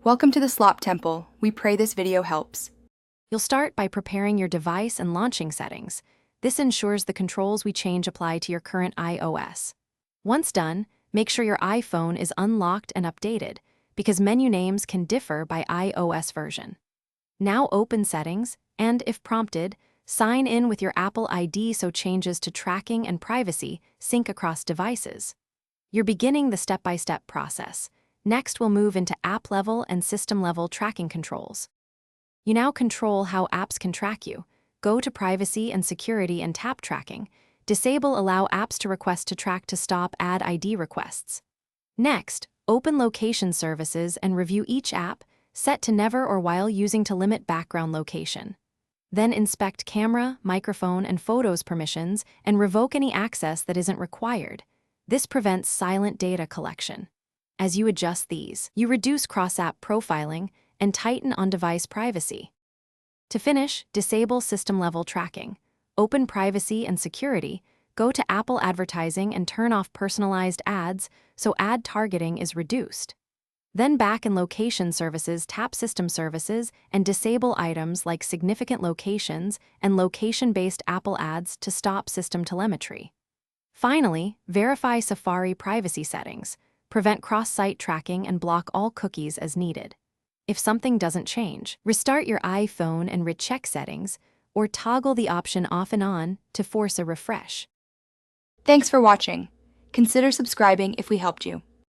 Welcome to the Slop Temple. We pray this video helps. You'll start by preparing your device and launching settings. This ensures the controls we change apply to your current iOS. Once done, make sure your iPhone is unlocked and updated, because menu names can differ by iOS version. Now open Settings, and if prompted, sign in with your Apple ID so changes to tracking and privacy sync across devices. You're beginning the step-by-step process. Next, we'll move into app-level and system-level tracking controls. You now control how apps can track you. Go to Privacy and Security and tap Tracking. Disable Allow apps to request to track to stop Add ID requests. Next, open Location Services and review each app, set to Never or While using to limit background location. Then inspect camera, microphone, and photos permissions and revoke any access that isn't required. This prevents silent data collection. As you adjust these, you reduce cross-app profiling and tighten on-device privacy. To finish, disable system-level tracking. Open Privacy and Security, go to Apple Advertising and turn off personalized ads so ad targeting is reduced. Then back in Location Services, tap System Services and disable items like significant locations and location-based Apple ads to stop system telemetry. Finally, verify Safari privacy settings. Prevent cross-site tracking and block all cookies as needed. If something doesn't change, restart your iPhone and recheck settings, or toggle the option off and on to force a refresh. Thanks for watching. Consider subscribing if we helped you.